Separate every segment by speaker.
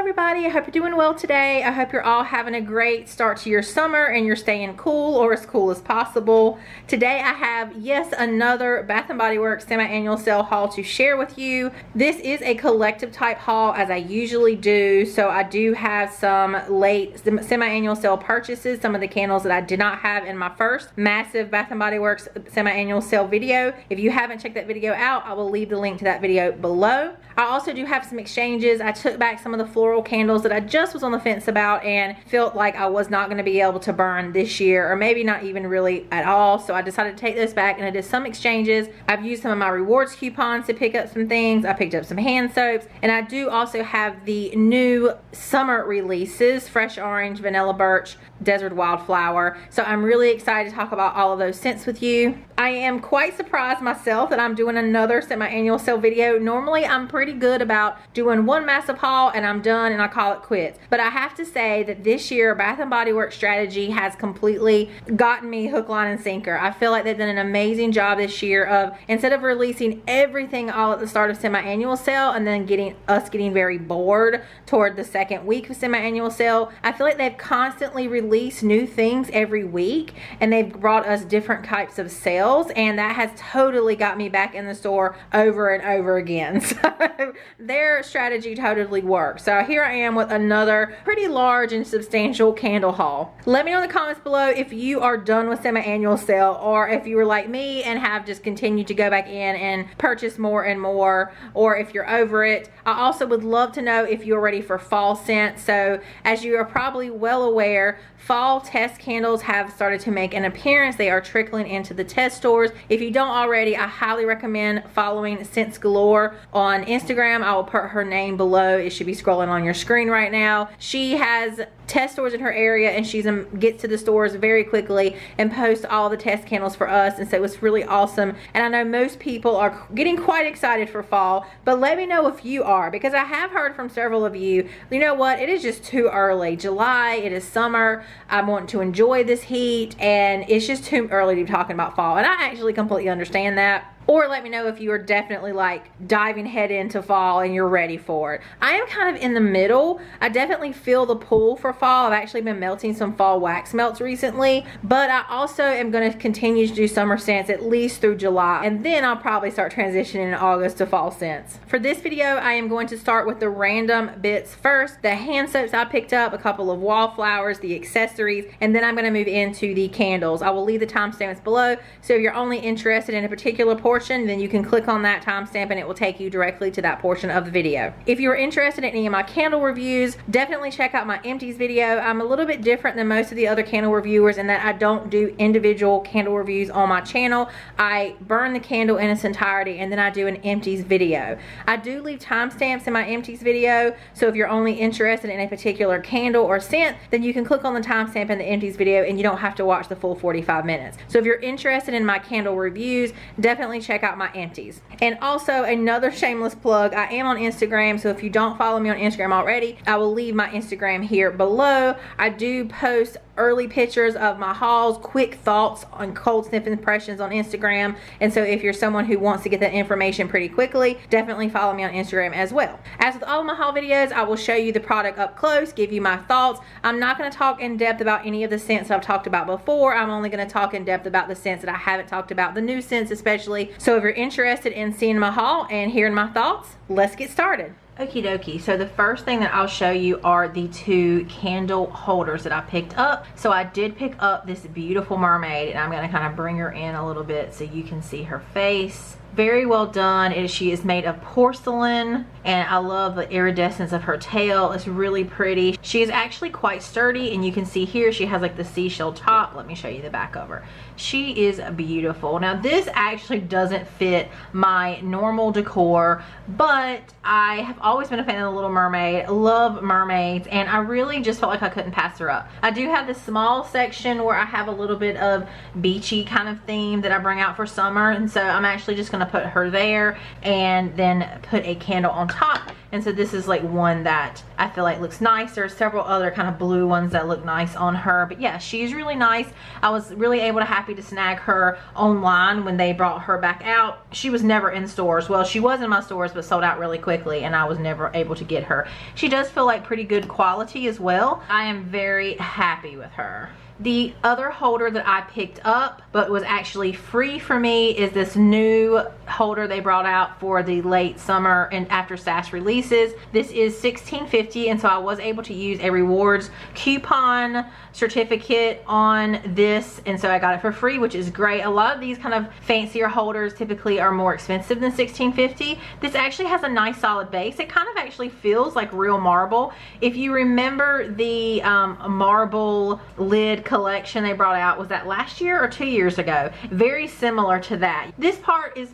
Speaker 1: everybody, I hope you're doing well today. I hope you're all having a great start to your summer and you're staying cool or as cool as possible. Today I have, yes, another Bath & Body Works semi-annual sale haul to share with you. This is a collective type haul as I usually do, so I do have some late semi-annual sale purchases, some of the candles that I did not have in my first massive Bath & Body Works semi-annual sale video. If you haven't checked that video out, I will leave the link to that video below. I also do have some exchanges. I took back some of the floral candles that I just was on the fence about and felt like I was not going to be able to burn this year, or maybe not even really at all. So I decided to take those back and I did some exchanges. I've used some of my rewards coupons to pick up some things. I picked up some hand soaps, and I do also have the new summer releases: Fresh Orange, Vanilla Birch, Desert Wildflower. So I'm really excited to talk about all of those scents with you. I am quite surprised myself that I'm doing another semi-annual sale video. Normally I'm pretty good about doing one massive haul and I'm done and I call it quits. But I have to say that this year Bath & Body Works strategy has completely gotten me hook, line, and sinker. I feel like they've done an amazing job this year of, instead of releasing everything all at the start of semi-annual sale and then getting very bored toward the second week of semi-annual sale, I feel like they've constantly released new things every week and they've brought us different types of sales, and that has totally got me back in the store over and over again. So their strategy totally works. So here I am with another pretty large and substantial candle haul. Let me know in the comments below if you are done with semi-annual sale, or if you were like me and have just continued to go back in and purchase more and more, or if you're over it. I also would love to know if you're ready for fall scents. So as you are probably well aware, fall test candles have started to make an appearance. They are trickling into the test stores. If you don't already, I highly recommend following Scents Galore on Instagram. I will put her name below. It should be scrolling on your screen right now. She has test stores in her area, and she gets to the stores very quickly and posts all the test candles for us, and so it's really awesome. And I know most people are getting quite excited for fall, but let me know if you are, because I have heard from several of you, you know what, it is just too early. July, it is summer, I want to enjoy this heat, and it's just too early to be talking about fall. And I actually completely understand that. Or let me know if you are definitely like diving head into fall and you're ready for it. I am kind of in the middle. I definitely feel the pull for fall. I've actually been melting some fall wax melts recently, but I also am going to continue to do summer scents at least through July, and then I'll probably start transitioning in August to fall scents. For this video, I am going to start with the random bits first. The hand soaps I picked up, a couple of wallflowers, the accessories, and then I'm going to move into the candles. I will leave the timestamps below, so if you're only interested in a particular portion, then you can click on that timestamp and it will take you directly to that portion of the video. If you're interested in any of my candle reviews, definitely check out my empties video. I'm a little bit different than most of the other candle reviewers in that I don't do individual candle reviews on my channel. I burn the candle in its entirety and then I do an empties video. I do leave timestamps in my empties video, so if you're only interested in a particular candle or scent, then you can click on the timestamp in the empties video and you don't have to watch the full 45 minutes. So if you're interested in my candle reviews, definitely check out my empties. And also, another shameless plug, I am on Instagram, so if you don't follow me on Instagram already, I will leave my Instagram here below. I do post early pictures of my hauls, quick thoughts on cold sniff impressions on Instagram, and so if you're someone who wants to get that information pretty quickly, definitely follow me on Instagram as well. As with all of my haul videos, I will show you the product up close, give you my thoughts. I'm not going to talk in depth about any of the scents I've talked about before. I'm only going to talk in depth about the scents that I haven't talked about, the new scents especially. So if you're interested in seeing my haul and hearing my thoughts, let's get started. Okie dokie, so the first thing that I'll show you are the two candle holders that I picked up. So I did pick up this beautiful mermaid, and I'm going to kind of bring her in a little bit so you can see her face. Very well done. She is made of porcelain, and I love the iridescence of her tail. It's really pretty. She is actually quite sturdy, and you can see here she has like the seashell top. Let me show you the back of her. She is beautiful. Now this actually doesn't fit my normal decor, but I have always been a fan of the Little Mermaid. Love mermaids, and I really just felt like I couldn't pass her up. I do have this small section where I have a little bit of beachy kind of theme that I bring out for summer, and so I'm actually just going to put her there and then put a candle on top. and so this is like one that I feel like looks nice. There's several other kind of blue ones that look nice on her, but yeah, she's really nice. I was really happy to snag her online when they brought her back out. She was never in stores. Well, she was in my stores, but sold out really quickly, and I was never able to get her. She does feel like pretty good quality as well. I am very happy with her. The other holder that I picked up but was actually free for me is this new holder they brought out for the late summer and after SAS releases. This is $16.50, and so I was able to use a rewards coupon certificate on this, and so I got it for free, which is great. A lot of these kind of fancier holders typically are more expensive than $16.50. This actually has a nice solid base. It kind of actually feels like real marble. If you remember the marble lid collection they brought out, was that last year or 2 years ago? Very similar to that. This part is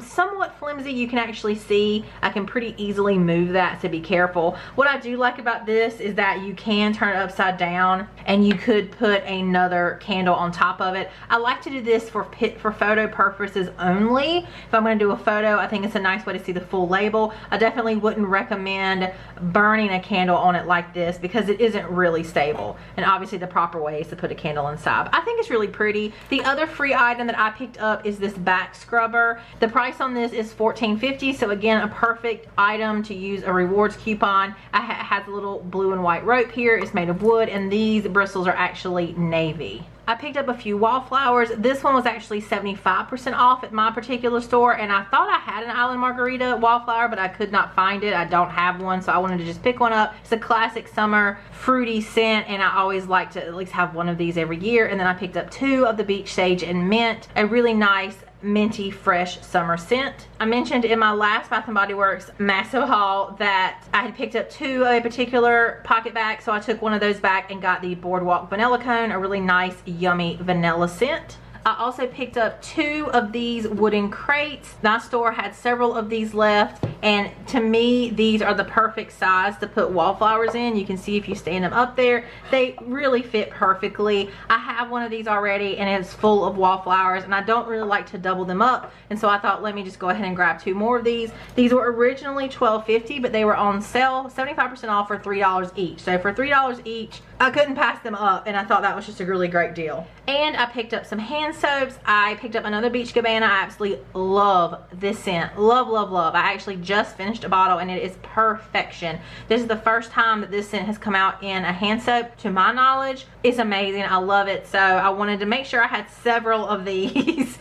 Speaker 1: somewhat flimsy. You can actually see I can pretty easily move that, so be careful. What I do like about this is that you can turn it upside down and you could put another candle on top of it. I like to do this for photo purposes only. If I'm going to do a photo, I think it's a nice way to see the full label. I definitely wouldn't recommend burning a candle on it like this because it isn't really stable, and obviously the proper way is to put a candle inside. I think it's really pretty. The other free item that I picked up is this back scrubber. The price on this is $14.50, so again, a perfect item to use a rewards coupon. It has a little blue and white rope here. It's made of wood, and these bristles are actually navy. I picked up a few wallflowers. This one was actually 75% off at my particular store, and I thought I had an Island Margarita wallflower, but I could not find it. I don't have one, so I wanted to just pick one up. It's a classic summer fruity scent, and I always like to at least have one of these every year. And then I picked up 2 of the Beach Sage and Mint, a really nice minty fresh summer scent. I mentioned in my last Bath & Body Works massive haul that I had picked up 2 of a particular pocket bag, so I took one of those back and got the Boardwalk vanilla cone, a really nice yummy vanilla scent. I also picked up 2 of these wooden crates. My store had several of these left, and to me these are the perfect size to put wallflowers in. You can see if you stand them up there, they really fit perfectly. I have one of these already and it's full of wallflowers, and I don't really like to double them up, and so I thought, let me just go ahead and grab 2 more of these. These were originally $12.50, but they were on sale 75% off for $3 each. So for $3 each, I couldn't pass them up, and I thought that was just a really great deal. And I picked up some hand soaps. I picked up another Beach Cabana. I absolutely love this scent. Love, love, love. I actually just finished a bottle, and it is perfection. This is the first time that this scent has come out in a hand soap, to my knowledge. It's amazing. I love it. So I wanted to make sure I had several of these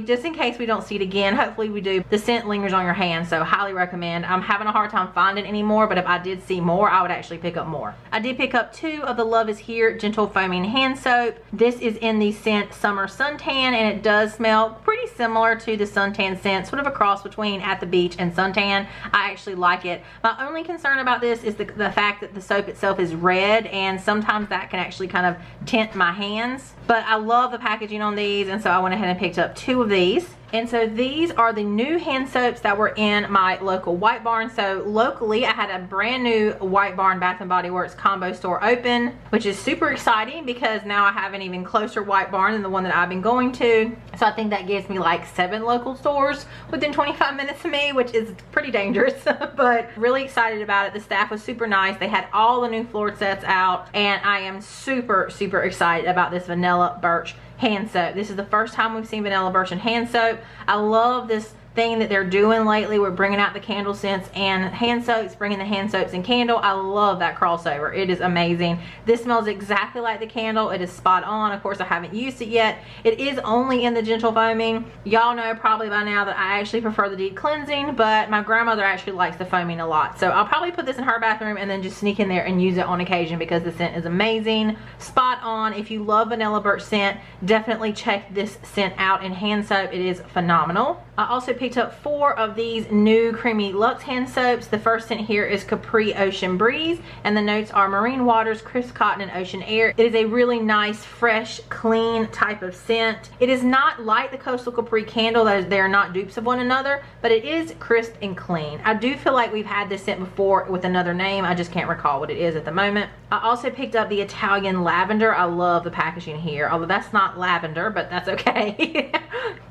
Speaker 1: just in case we don't see it again. Hopefully we do. The scent lingers on your hand, so highly recommend. I'm having a hard time finding anymore, but if I did see more, I would actually pick up more. I did pick up 2 of the Love Is Here Gentle Foaming Hand Soap. This is in the scent Summer Suntan, and it does smell pretty similar to the Suntan scent, sort of a cross between At the Beach and Suntan. I actually like it. My only concern about this is the fact that the soap itself is red, and sometimes that can actually kind of tint my hands. But I love the packaging on these, and so I went ahead and picked up 2 of these. And so these are the new hand soaps that were in my local White Barn. So locally, I had a brand new White Barn Bath & Body Works combo store open, which is super exciting because now I have an even closer White Barn than the one that I've been going to. So I think that gives me like 7 local stores within 25 minutes of me, which is pretty dangerous, but really excited about it. The staff was super nice. They had all the new floor sets out, and I am super, super excited about this Vanilla Birch hand soap. This is the first time we've seen Vanilla Birch and hand soap. I love this thing that they're doing lately. We're bringing out the candle scents and hand soaps, bringing the hand soaps and candle. I love that crossover. It is amazing. This smells exactly like the candle. It is spot on. Of course, I haven't used it yet. It is only in the gentle foaming. Y'all know probably by now that I actually prefer the deep cleansing, but my grandmother actually likes the foaming a lot. So I'll probably put this in her bathroom and then just sneak in there and use it on occasion because the scent is amazing. Spot on. If you love Vanilla Birch scent, definitely check this scent out in hand soap. It is phenomenal. I also picked up 4 of these new Creamy Luxe hand soaps. The first scent here is Capri Ocean Breeze, and the notes are marine waters, crisp cotton, and ocean air. It is a really nice, fresh, clean type of scent. It is not like the Coastal Capri candle, that is, they are not dupes of one another, but it is crisp and clean. I do feel like we've had this scent before with another name. I just can't recall what it is at the moment. I also picked up the Italian Lavender. I love the packaging here, although that's not lavender, but that's okay.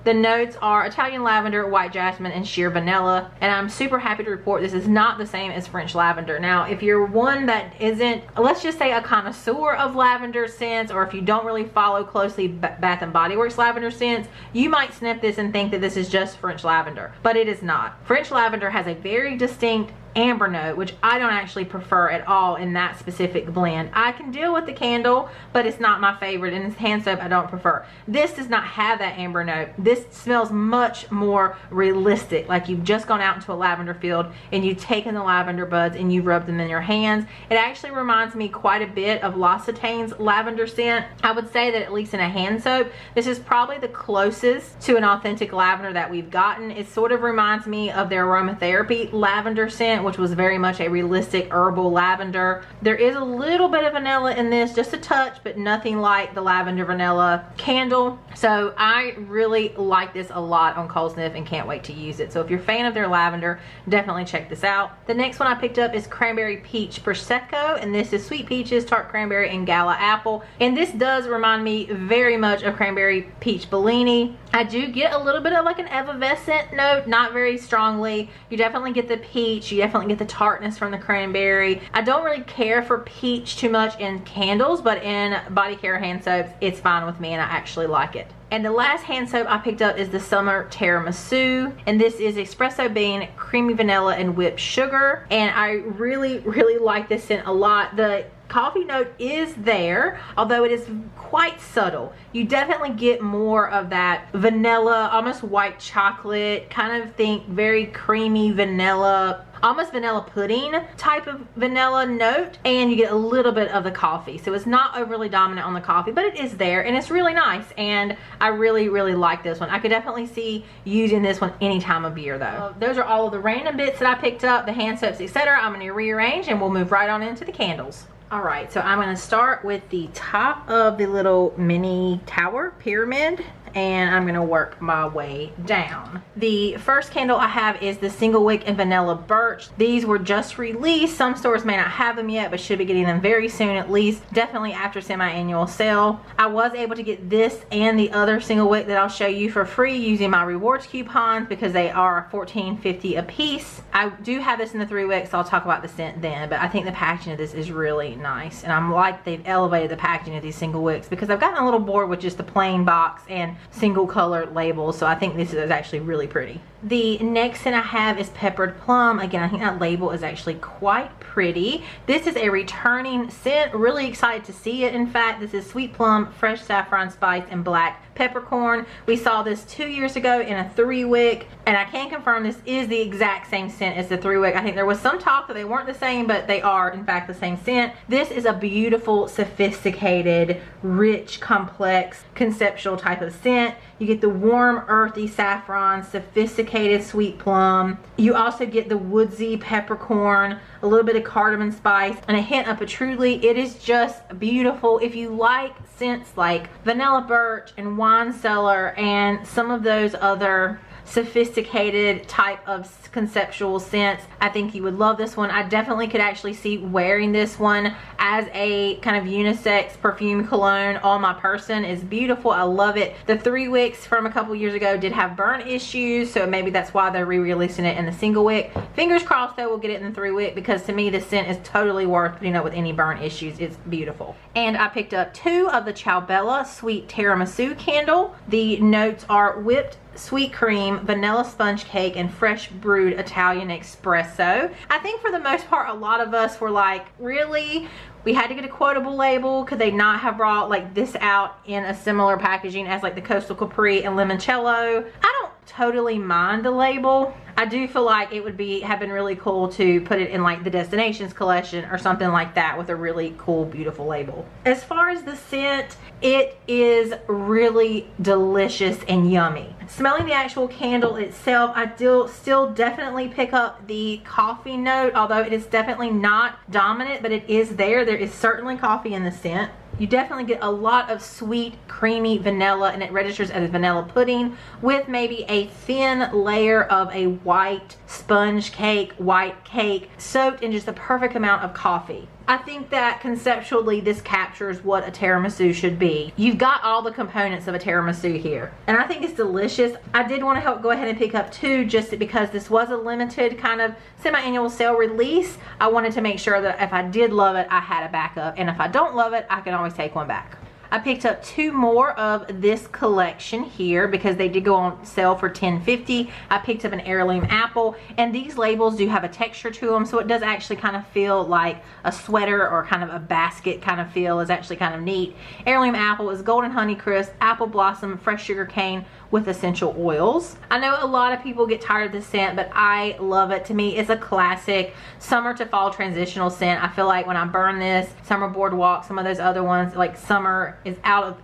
Speaker 1: The notes are Italian lavender, white jasmine, and sheer vanilla. And I'm super happy to report this is not the same as French lavender. Now, if you're one that isn't, let's just say, a connoisseur of lavender scents, or if you don't really follow closely Bath and Body Works lavender scents, you might sniff this and think that this is just French lavender, but it is not. French lavender has a very distinct amber note, which I don't actually prefer at all in that specific blend. I can deal with the candle, but it's not my favorite, and this hand soap I don't prefer. This does not have that amber note. This smells much more realistic, like you've just gone out into a lavender field and you've taken the lavender buds and you've rubbed them in your hands. It actually reminds me quite a bit of L'Occitane's lavender scent. I would say that at least in a hand soap, this is probably the closest to an authentic lavender that we've gotten. It sort of reminds me of their aromatherapy lavender scent, which was very much a realistic herbal lavender. There is a little bit of vanilla in this, just a touch, but nothing like the lavender vanilla candle. So I really like this a lot on Cold Sniff and can't wait to use it. So if you're a fan of their lavender, definitely check this out. The next one I picked up is Cranberry Peach Prosecco, and this is sweet peaches, tart cranberry, and gala apple. And this does remind me very much of Cranberry Peach Bellini. I do get a little bit of like an effervescent note, not very strongly. You definitely get the peach, you definitely get the tartness from the cranberry. I don't really care for peach too much in candles, but in body care hand soaps, it's fine with me and I actually like it. And the last hand soap I picked up is the Summer Tiramisu, and this is espresso bean, creamy vanilla, and whipped sugar. And I really like this scent a lot. The coffee note is there, although it is quite subtle. You definitely get more of that vanilla, almost white chocolate, kind of think very creamy vanilla, almost vanilla pudding type of vanilla note, and you get a little bit of the coffee. So it's not overly dominant on the coffee, but it is there and it's really nice, and I really like this one. I could definitely see using this one any time of year though. Those are all of the random bits that I picked up, the hand soaps, etc. I'm going to rearrange and we'll move right on into the candles. Alright, so I'm going to start with the top of the little mini tower pyramid, and I'm going to work my way down. The first candle I have is the single wick and vanilla birch. These were just released. Some stores may not have them yet, but should be getting them very soon, at least definitely after semi-annual sale. I was able to get this and the other single wick that I'll show you for free using my rewards coupons because they are $14.50 a piece. I do have this in the 3 wick, so I'll talk about the scent then, but I think the packaging of this is really nice, and I'm like they've elevated the packaging of these single wicks because I've gotten a little bored with just the plain box and single color labels, so I think this is actually really pretty. The next scent I have is Peppered Plum. Again, I think that label is actually quite pretty. This is a returning scent. Really excited to see it. In fact, this is sweet plum, fresh saffron spice, and black peppercorn. We saw this 2 years ago in a 3 wick, and I can confirm this is the exact same scent as the 3 wick. I think there was some talk that they weren't the same, but they are in fact the same scent. This is a beautiful, sophisticated, rich, complex, conceptual type of scent. You get the warm, earthy saffron, sophisticated sweet plum. You also get the woodsy peppercorn, a little bit of cardamom spice, and a hint of patchouli. It is just beautiful. If you like scents like vanilla birch and wine cellar and some of those other sophisticated type of conceptual scents, I think you would love this one. I definitely could actually see wearing this one as a kind of unisex perfume cologne on my person. It's beautiful. I love it. The 3 wicks from a couple years ago did have burn issues, so maybe that's why they're re-releasing it in the single wick. Fingers crossed though we'll get it in the 3 wick, because to me this scent is totally worth putting up with any burn issues. It's beautiful. And I picked up 2 of the Ciao Sweet Tiramisu candle. The notes are whipped sweet cream, vanilla sponge cake, and fresh brewed Italian espresso. I think for the most part a lot of us were like, really? We had to get a quotable label. Could they not have brought like this out in a similar packaging as like the Coastal Capri and Limoncello? I don't totally mind the label. I do feel like it would have been really cool to put it in like the Destinations collection or something like that with a really cool, beautiful label. As far as the scent, it is really delicious and yummy. Smelling the actual candle itself, I still definitely pick up the coffee note, although it is definitely not dominant, but it is there. There is certainly coffee in the scent. You definitely get a lot of sweet, creamy vanilla, and it registers as vanilla pudding with maybe a thin layer of a white sponge cake, white cake, soaked in just the perfect amount of coffee. I think that conceptually this captures what a tiramisu should be. You've got all the components of a tiramisu here, and I think it's delicious. I did want to go ahead and pick up 2 just because this was a limited kind of semi-annual sale release. I wanted to make sure that if I did love it, I had a backup, and if I don't love it, I can always take one back. I picked up 2 more of this collection here because they did go on sale for $10.50. I picked up an Heirloom apple, and these labels do have a texture to them, so it does actually kind of feel like a sweater or kind of a basket kind of feel. Is actually kind of neat. Heirloom apple is golden honey crisp, apple blossom, fresh sugar cane with essential oils. I know a lot of people get tired of this scent, but I love it. To me, it's a classic summer to fall transitional scent. I feel like when I burn this, summer Boardwalk, some of those other ones, like summer is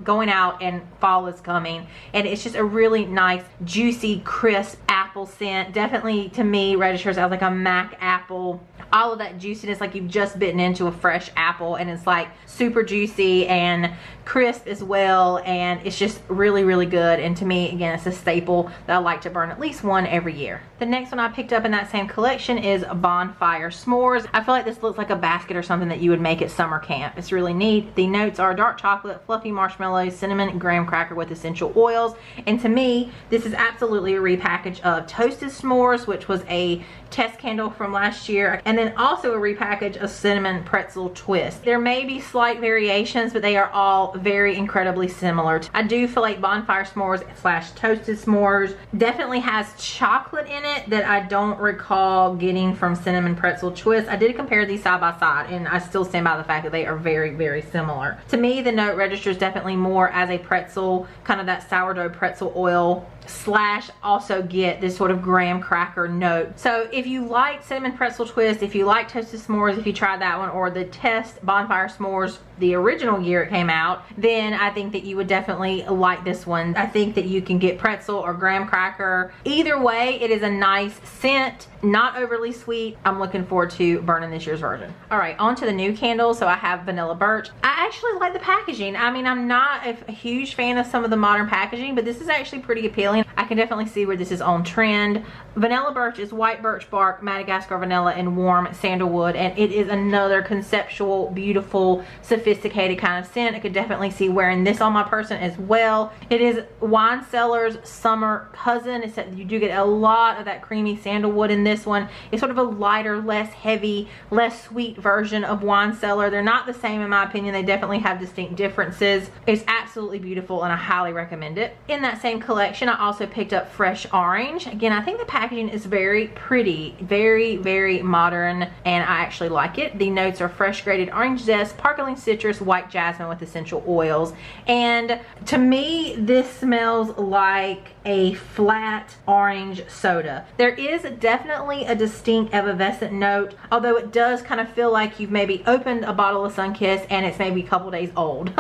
Speaker 1: going out and fall is coming, and it's just a really nice, juicy, crisp apple scent. Definitely to me registers as like a Mac apple. All of that juiciness, like you've just bitten into a fresh apple, and it's like super juicy and crisp as well, and it's just really, really good. And to me, again, it's a staple that I like to burn at least one every year. The next one I picked up in that same collection is Bonfire S'mores. I feel like this looks like a basket or something that you would make at summer camp. It's really neat. The notes are dark chocolate, fluffy marshmallows, cinnamon, and graham cracker with essential oils. And to me, this is absolutely a repackage of Toasted S'mores, which was a test candle from last year, and then also a repackage of Cinnamon Pretzel Twist. There may be slight variations, but they are all very incredibly similar. I do feel like Bonfire S'mores / Toasted S'mores definitely has chocolate in it that I don't recall getting from Cinnamon Pretzel Twist. I did compare these side by side, and I still stand by the fact that they are very, very similar. To me, the note registers definitely more as a pretzel, kind of that sourdough pretzel oil / also get this sort of graham cracker note. So if you like Cinnamon Pretzel Twist, if you like Toasted S'mores, if you tried that one, or the test Bonfire S'mores the original year it came out, then I think that you would definitely like this one. I think that you can get pretzel or graham cracker. Either way, it is a nice scent, not overly sweet. I'm looking forward to burning this year's version. All right, on to the new candles. So I have Vanilla Birch. I actually like the packaging. I mean, I'm not a huge fan of some of the modern packaging, but this is actually pretty appealing. I can definitely see where this is on trend. Vanilla Birch is white birch bark, Madagascar vanilla, and warm sandalwood, and it is another conceptual, beautiful, sophisticated kind of scent. I could definitely see wearing this on my person as well. It is Wine Cellar's summer cousin, except you do get a lot of that creamy sandalwood in this one. It's sort of a lighter, less heavy, less sweet version of Wine Cellar. They're not the same in my opinion. They definitely have distinct differences. It's absolutely beautiful, and I highly recommend it. In that same collection, I also picked up Fresh Orange. Again, I think the packaging is very pretty, very, very modern, and I actually like it. The notes are fresh grated orange zest, sparkling citrus, white jasmine with essential oils. And to me, this smells like a flat orange soda. There is definitely a distinct effervescent note, although it does kind of feel like you've maybe opened a bottle of Sunkist and it's maybe a couple days old.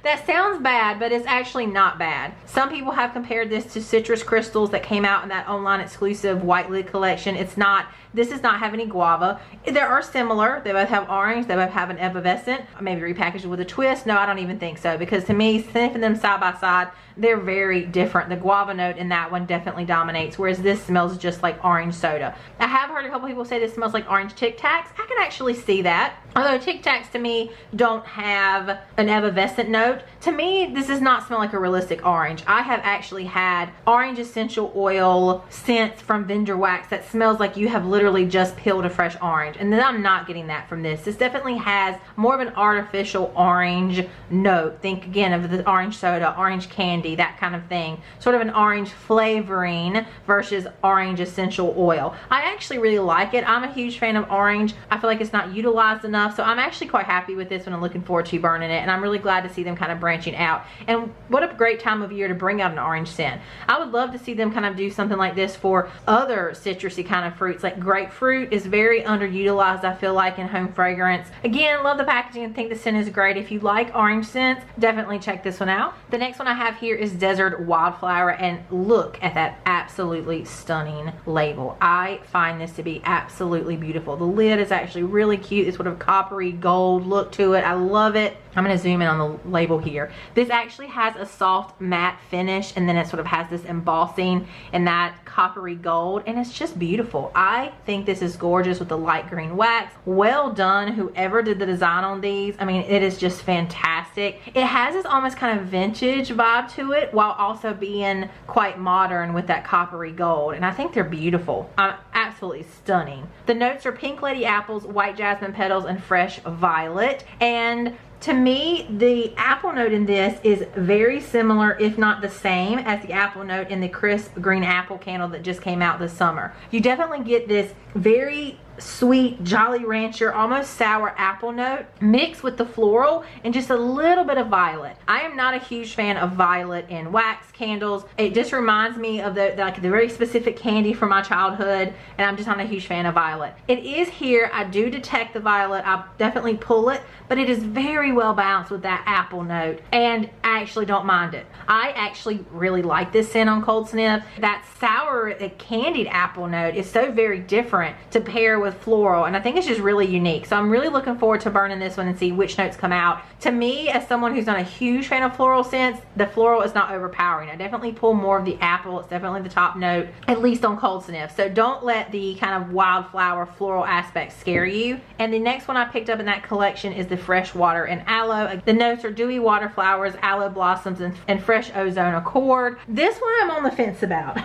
Speaker 1: That sounds bad, but it's actually not bad. Some people have compared this to Citrus Crystals that came out in that online exclusive white lid collection. It's not. This does not have any guava. They are similar. They both have orange. They both have an effervescent. Maybe repackaged with a twist. No, I don't even think so, because to me, sniffing them side by side, they're very different. The guava note in that one definitely dominates, whereas this smells just like orange soda. I have heard a couple people say this smells like orange Tic Tacs. I can actually see that. Although Tic Tacs to me don't have an effervescent note. To me, this does not smell like a realistic orange. I have actually had orange essential oil scents from Vendor Wax that smells like you have literally just peeled a fresh orange, and then I'm not getting that from this. This definitely has more of an artificial orange note. Think again of the orange soda, orange candy, that kind of thing. Sort of an orange flavoring versus orange essential oil. I actually really like it. I'm a huge fan of orange. I feel like it's not utilized enough, so I'm actually quite happy with this one. I'm looking forward to burning it, and I'm really glad to see them kind of branching out. And what a great time of year to bring out an orange scent. I would love to see them kind of do something like this for other citrusy kind of fruits. Like grapefruit is very underutilized, I feel like, in home fragrance. Again, love the packaging and think the scent is great. If you like orange scents, definitely check this one out. The next one I have here is Desert Wildflower, and look at that absolutely stunning label. I find this to be absolutely beautiful. The lid is actually really cute. It's sort of coppery gold look to it. I love it. I'm going to zoom in on the label here. This actually has a soft matte finish, and then it sort of has this embossing in that coppery gold, and it's just beautiful. I think this is gorgeous with the light green wax. Well done, whoever did the design on these. I mean, it is just fantastic. It has this almost kind of vintage vibe to it while also being quite modern with that coppery gold, and I think they're beautiful. Absolutely stunning. The notes are pink lady apples, white jasmine petals, and fresh violet. And to me, the apple note in this is very similar, if not the same, as the apple note in the crisp green apple candle that just came out this summer. You definitely get this very sweet Jolly Rancher, almost sour apple note mixed with the floral and just a little bit of violet. I am not a huge fan of violet in wax candles. It just reminds me of the very specific candy from my childhood, and I'm just not a huge fan of violet. It is here. I do detect the violet. I definitely pull it, but it is very well balanced with that apple note, and I actually don't mind it. I actually really like this scent on Cold Sniff. That sour candied apple note is so very different to pair with floral, and I think it's just really unique. So I'm really looking forward to burning this one and see which notes come out. To me, as someone who's not a huge fan of floral scents, the floral is not overpowering. I definitely pull more of the apple. It's definitely the top note, at least on Cold Sniff. So don't let the kind of wildflower floral aspect scare you. And the next one I picked up in that collection is the Fresh Water and Aloe. The notes are dewy water flowers, aloe blossoms, and fresh ozone accord. This one I'm on the fence about.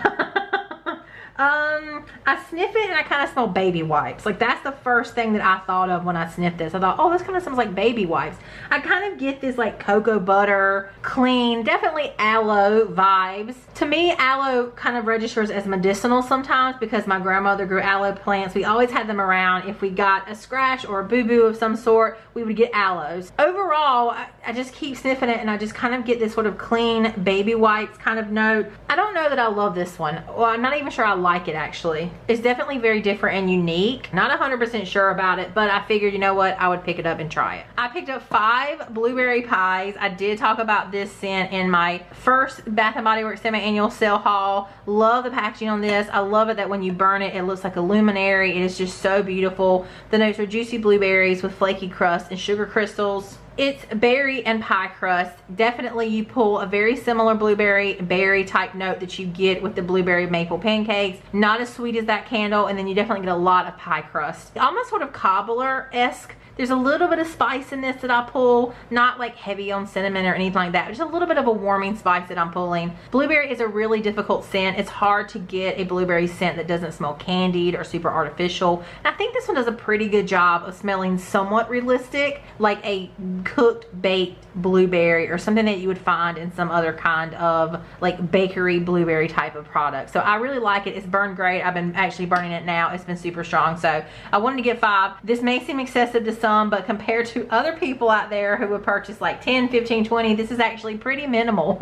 Speaker 1: I sniff it and I kind of smell baby wipes. Like, that's the first thing that I thought of when I sniffed this. I thought, oh, this kind of smells like baby wipes. I kind of get this like cocoa butter, clean, definitely aloe vibes. To me, aloe kind of registers as medicinal sometimes because my grandmother grew aloe plants. We always had them around. If we got a scratch or a boo-boo of some sort, we would get aloes. Overall, I just keep sniffing it and I just kind of get this sort of clean baby wipes kind of note. I don't know that I love this one. Well, I'm not even sure I like it actually. It's definitely very different and unique. Not 100% sure about it, but I figured, you know what, I would pick it up and try it. I picked up 5 blueberry pies. I did talk about this scent in my first Bath & Body Works semi-annual sale haul. Love the packaging on this. I love it that when you burn it, it looks like a luminary. It is just so beautiful. The notes are juicy blueberries with flaky crust and sugar crystals. It's berry and pie crust. Definitely you pull a very similar blueberry berry type note that you get with the blueberry maple pancakes. Not as sweet as that candle, and then you definitely get a lot of pie crust. Almost sort of cobbler-esque. There's a little bit of spice in this that I pull, not like heavy on cinnamon or anything like that. Just a little bit of a warming spice that I'm pulling. Blueberry is a really difficult scent. It's hard to get a blueberry scent that doesn't smell candied or super artificial. And I think this one does a pretty good job of smelling somewhat realistic, like a cooked baked blueberry or something that you would find in some other kind of like bakery blueberry type of product. So I really like it. It's burned great. I've been actually burning it now. It's been super strong. So I wanted to get 5. This may seem excessive to some, but compared to other people out there who would purchase like 10, 15, 20, this is actually pretty minimal.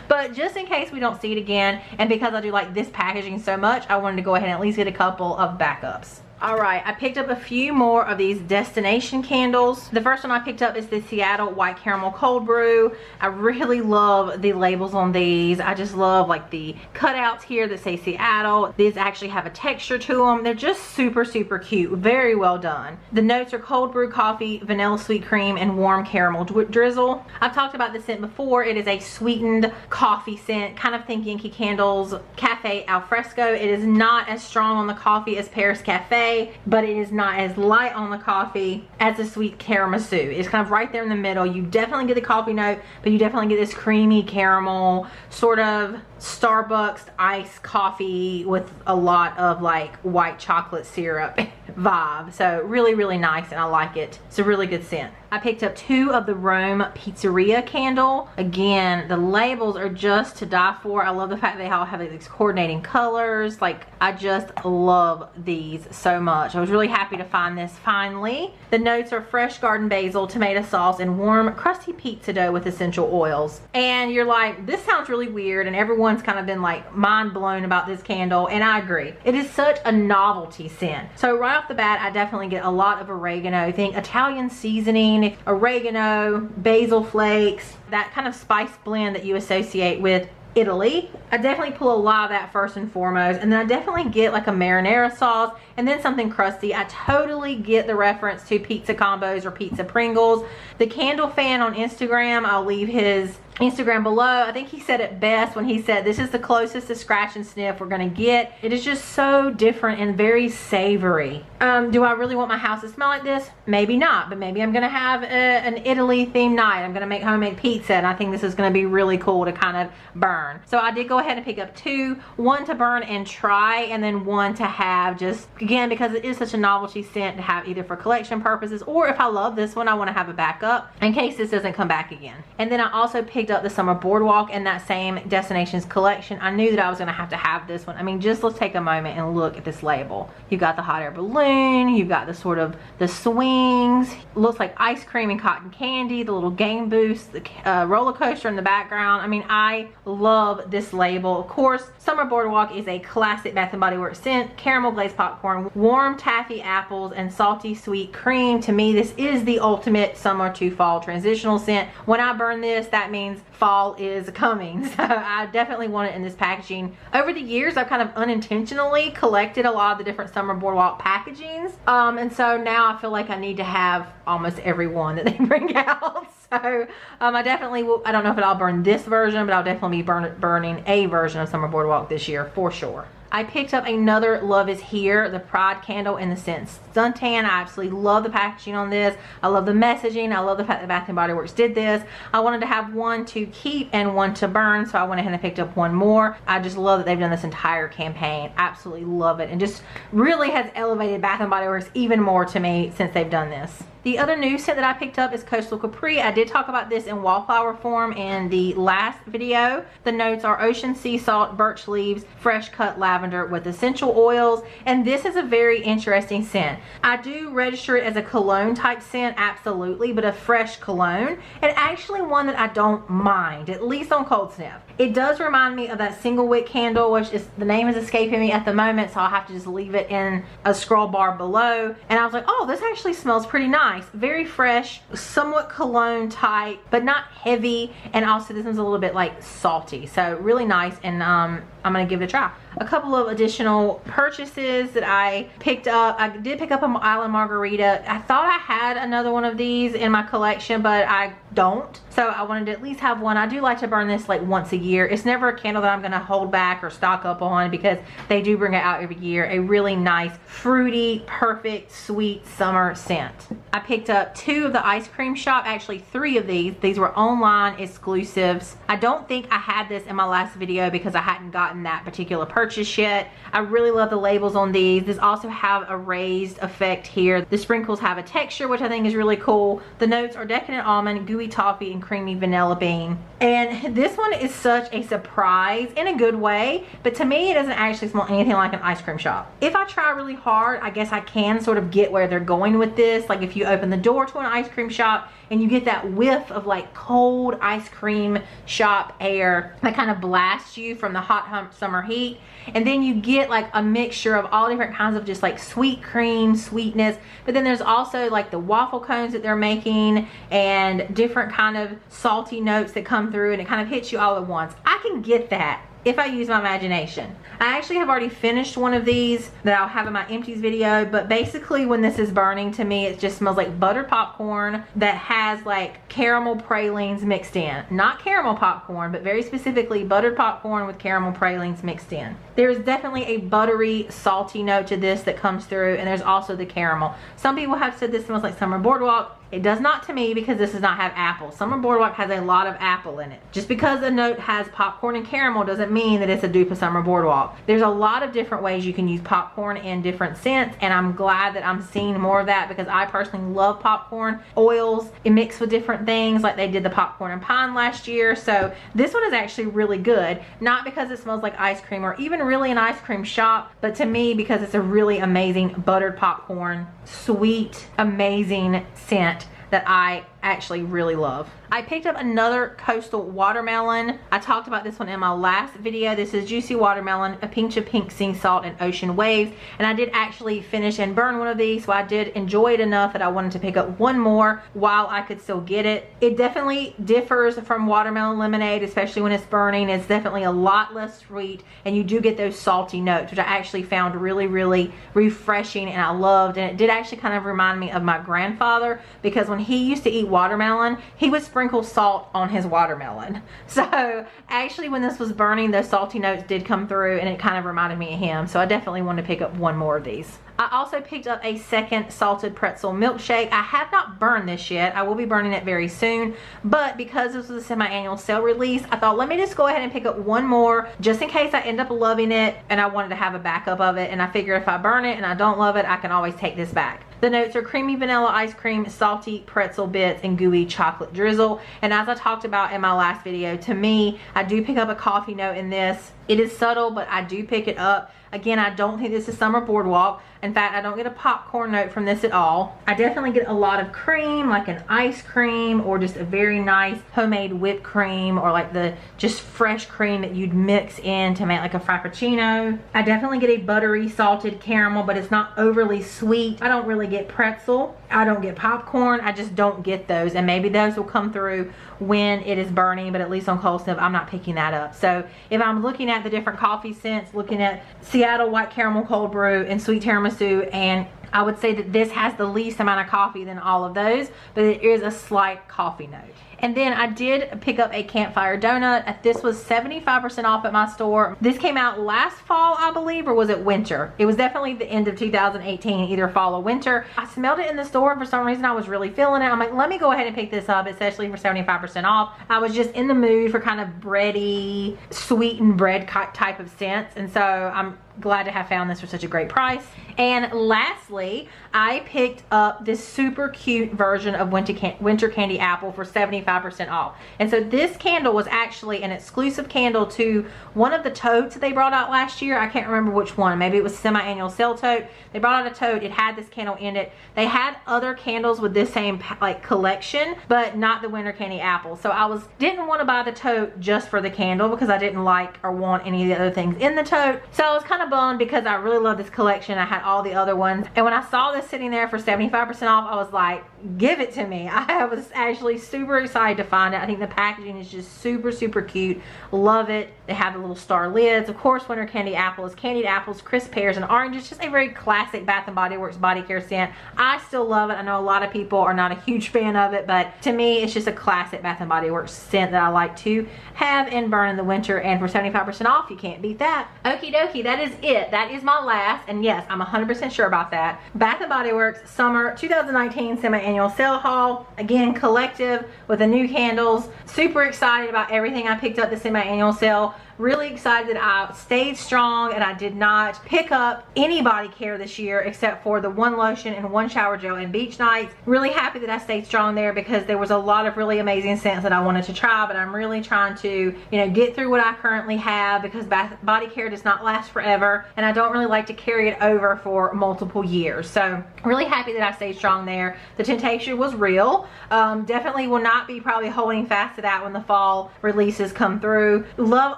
Speaker 1: But just in case we don't see it again, and because I do like this packaging so much, I wanted to go ahead and at least get a couple of backups. Alright, I picked up a few more of these destination candles. The first one I picked up is the Seattle White Caramel Cold Brew. I really love the labels on these. I just love like the cutouts here that say Seattle. These actually have a texture to them. They're just super, super cute. Very well done. The notes are cold brew coffee, vanilla sweet cream, and warm caramel drizzle. I've talked about this scent before. It is a sweetened coffee scent. Kind of think Yankee Candle's Cafe Alfresco. It is not as strong on the coffee as Paris Cafe, but it is not as light on the coffee as a sweet tiramisu. It's kind of right there in the middle. You definitely get the coffee note, but you definitely get this creamy caramel, sort of Starbucks iced coffee with a lot of like white chocolate syrup vibe. So really, really nice, and I like it. It's a really good scent. I picked up 2 of the Rome Pizzeria candle. Again, the labels are just to die for. I love the fact they all have these coordinating colors. Like, I just love these so much. I was really happy to find this finally. The notes are fresh garden basil, tomato sauce, and warm crusty pizza dough with essential oils. And you're like, this sounds really weird, and everyone's kind of been like mind blown about this candle, and I agree. It is such a novelty scent. So right off the bat, I definitely get a lot of oregano. Think Italian seasoning, oregano, basil flakes, that kind of spice blend that you associate with Italy. I definitely pull a lot of that first and foremost, and then I definitely get like a marinara sauce and then something crusty. I totally get the reference to pizza combos or pizza Pringles. The Candle Fan on Instagram, I'll leave his Instagram below. I think he said it best when he said this is the closest to scratch and sniff we're gonna get. It is just so different and very savory. Do I really want my house to smell like this? Maybe not, but maybe I'm gonna have an Italy themed night. I'm gonna make homemade pizza, and I think this is gonna be really cool to kind of burn. So I did go ahead and pick up two, one to burn and try, and then one to have just, again, because it is such a novelty scent, to have either for collection purposes, or if I love this one, I want to have a backup in case this doesn't come back again. And then I also picked up the Summer Boardwalk in that same Destinations collection. I knew that I was going to have this one. I mean, just let's take a moment and look at this label. You've got the hot air balloon, you've got the sort of the swings, looks like ice cream and cotton candy, the little game boost, the roller coaster in the background. I mean, I love this label. Of course, Summer Boardwalk is a classic Bath & Body Works scent. Caramel glazed popcorn, warm taffy apples, and salty sweet cream. To me, this is the ultimate summer to fall transitional scent. When I burn this, that means fall is coming. So I definitely want it in this packaging. Over the years, I've kind of unintentionally collected a lot of the different Summer Boardwalk packagings. And so now I feel like I need to have almost every one that they bring out. So I definitely will. I don't know if I'll burn this version, but I'll definitely be burning a version of Summer Boardwalk this year for sure. I picked up another Love Is Here, the Pride candle in the scent Suntan. I absolutely love the packaging on this. I love the messaging. I love the fact that Bath & Body Works did this. I wanted to have one to keep and one to burn, so I went ahead and picked up one more. I just love that they've done this entire campaign. Absolutely love it, and just really has elevated Bath & Body Works even more to me since they've done this. The other new scent that I picked up is Coastal Capri. I did talk about this in wallflower form in the last video. The notes are ocean sea salt, birch leaves, fresh cut lavender with essential oils, and this is a very interesting scent. I do register it as a cologne type scent, absolutely, but a fresh cologne, and actually one that I don't mind, at least on cold sniff. It does remind me of that single wick candle, which is, the name is escaping me at the moment, so I'll have to just leave it in a scroll bar below. And I was like, oh, this actually smells pretty nice. Very fresh, somewhat cologne type, but not heavy, and also this one's a little bit like salty, so really nice. And I'm gonna give it a try. A couple of additional purchases that I picked up. I did pick up an Island Margarita. I thought I had another one of these in my collection, but I don't. So I wanted to at least have one. I do like to burn this like once a year. It's never a candle that I'm gonna hold back or stock up on because they do bring it out every year. A really nice, fruity, perfect, sweet summer scent. I picked up two of the ice cream shop, actually three of these. These were online exclusives. I don't think I had this in my last video because I hadn't gotten that particular purchase yet. I really love the labels on these. These also have a raised effect here. The sprinkles have a texture, which I think is really cool. The notes are decadent almond, gooey toffee, and creamy vanilla bean. And this one is such a surprise in a good way, but to me it doesn't actually smell anything like an ice cream shop. If I try really hard, I guess I can sort of get where they're going with this. Like if you open the door to an ice cream shop and you get that whiff of like cold ice cream shop air that kind of blasts you from the hot summer heat, and then you get like a mixture of all different kinds of just like sweet cream sweetness, but then there's also like the waffle cones that they're making and different kind of salty notes that come through, and it kind of hits you all at once. I can get that if I use my imagination. I actually have already finished one of these that I'll have in my empties video, but basically when this is burning, to me it just smells like buttered popcorn that has like caramel pralines mixed in. Not caramel popcorn, but very specifically buttered popcorn with caramel pralines mixed in. There's definitely a buttery, salty note to this that comes through, and there's also the caramel. Some people have said this smells like Summer Boardwalk. It does not to me because this does not have apple. Summer Boardwalk has a lot of apple in it. Just because a note has popcorn and caramel doesn't mean that it's a dupe of Summer Boardwalk. There's a lot of different ways you can use popcorn in different scents, and I'm glad that I'm seeing more of that because I personally love popcorn oils mixed with different things, like they did the popcorn and pine last year. So this one is actually really good, not because it smells like ice cream or even really an ice cream shop, but to me because it's a really amazing buttered popcorn, sweet, amazing scent. that I actually really love. I picked up another coastal watermelon. I talked about this one in my last video. This is Juicy Watermelon, a pinch of pink sea salt and ocean waves. And I did actually finish and burn one of these, so I did enjoy it enough that I wanted to pick up one more while I could still get it. It definitely differs from watermelon lemonade, especially when it's burning. It's definitely a lot less sweet, and you do get those salty notes, which I actually found really, really refreshing and I loved. And it did actually kind of remind me of my grandfather, because when he used to eat watermelon, he would sprinkle salt on his watermelon. So actually when this was burning, those salty notes did come through and it kind of reminded me of him. So I definitely wanted to pick up one more of these. I also picked up a second salted pretzel milkshake. I have not burned this yet. I will be burning it very soon, but because this was a semi-annual sale release, I thought let me just go ahead and pick up one more just in case I end up loving it, and I wanted to have a backup of it. And I figure if I burn it and I don't love it, I can always take this back. The notes are creamy vanilla ice cream, salty pretzel bits, and gooey chocolate drizzle. And as I talked about in my last video, to me, I do pick up a coffee note in this. It is subtle, but I do pick it up. Again, I don't think this is summer Boardwalk. In fact, I don't get a popcorn note from this at all. I definitely get a lot of cream, like an ice cream or just a very nice homemade whipped cream, or like the just fresh cream that you'd mix in to make like a frappuccino. I definitely get a buttery salted caramel, but it's not overly sweet. I don't really get pretzel. I don't get popcorn. I just don't get those, and maybe those will come through when it is burning, but at least on cold snap I'm not picking that up. So if I'm looking at the different coffee scents, looking at Seattle white caramel cold brew and sweet tiramisu, and I would say that this has the least amount of coffee than all of those, but it is a slight coffee note. And then I did pick up a Campfire donut. This was 75% off at my store. This came out last fall, I believe, or was it winter? It was definitely the end of 2018, either fall or winter. I smelled it in the store, and for some reason I was really feeling it. I'm like, let me go ahead and pick this up, especially for 75% off. I was just in the mood for kind of bready, sweetened bread type of scents, and so I'm glad to have found this for such a great price. And lastly, I picked up this super cute version of winter candy apple for 75% off. And so this candle was actually an exclusive candle to one of the totes that they brought out last year. I can't remember which one. Maybe it was semi-annual sale tote. They brought out a tote. It had this candle in it. They had other candles with this same like collection, but not the winter candy apple. So I didn't want to buy the tote just for the candle, because I didn't like or want any of the other things in the tote. So I was kind of bummed, because I really love this collection. I had all the other ones, and when I saw this sitting there for 75% off, I was like, give it to me. I was actually super excited to find it. I think the packaging is just super, super cute. Love it. They have the little star lids. Of course, winter candy apple is candied apples, crisp pears, and oranges. Just a very classic Bath & Body Works body care scent. I still love it. I know a lot of people are not a huge fan of it, but to me, it's just a classic Bath & Body Works scent that I like to have and burn in the winter, and for 75% off, you can't beat that. Okie dokie, that is it. That is my last, and yes, I'm 100% sure about that. Bath & Body Works Summer 2019 Semi-Annual Sale Haul. Again, collective with the new candles. Super excited about everything I picked up the semi-annual sale. Really excited that I stayed strong and I did not pick up any body care this year except for the one lotion and one shower gel and beach nights. Really happy that I stayed strong there, because there was a lot of really amazing scents that I wanted to try, but I'm really trying to, you know, get through what I currently have, because body care does not last forever, and I don't really like to carry it over for multiple years. So really happy that I stayed strong there. The temptation was real. Definitely will not be probably holding fast to that when the fall releases come through. Love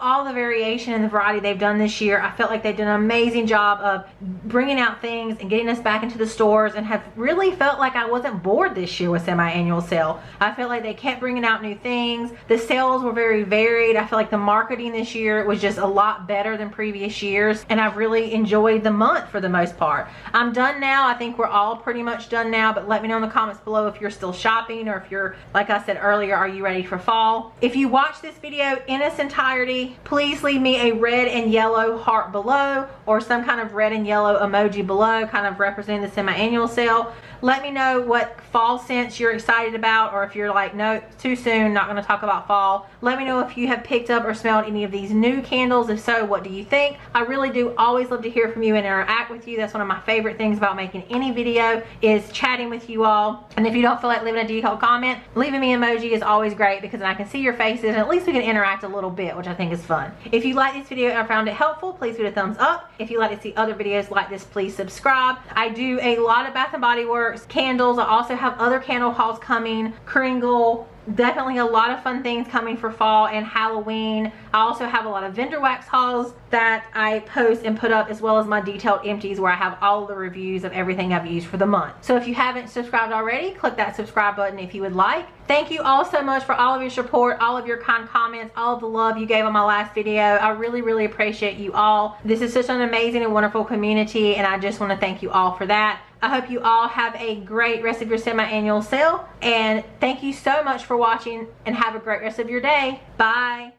Speaker 1: all the variation and the variety they've done this year. I felt like they've done an amazing job of bringing out things and getting us back into the stores, and have really felt like I wasn't bored this year with semi-annual sale. I felt like they kept bringing out new things. The sales were very varied. I feel like the marketing this year was just a lot better than previous years, and I've really enjoyed the month for the most part. I'm done now. I think we're all pretty much done now, but let me know in the comments below if you're still shopping, or if you're, like I said earlier, are you ready for fall? If you watch this video in its entirety, please leave me a red and yellow heart below, or some kind of red and yellow emoji below, kind of representing the semi-annual sale. Let me know what fall scents you're excited about, or if you're like, no, too soon, not going to talk about fall. Let me know if you have picked up or smelled any of these new candles. If so, what do you think? I really do always love to hear from you and interact with you. That's one of my favorite things about making any video, is chatting with you all. And if you don't feel like leaving a detailed comment, leaving me an emoji is always great, because then I can see your faces and at least we can interact a little bit, which I think is fun. If you like this video and found it helpful, please give it a thumbs up. If you'd like to see other videos like this, please subscribe. I do a lot of Bath & Body Works Works candles. I also have other candle hauls coming, Kringle. Definitely a lot of fun things coming for fall and Halloween. I also have a lot of vendor wax hauls that I post and put up, as well as my detailed empties where I have all of the reviews of everything I've used for the month. So if you haven't subscribed already, click that subscribe button if you would like. Thank you all so much for all of your support, all of your kind comments, all of the love you gave on my last video. I really, really appreciate you all. This is such an amazing and wonderful community, and I just want to thank you all for that. I hope you all have a great rest of your semi-annual sale, and thank you so much for watching, and have a great rest of your day. Bye.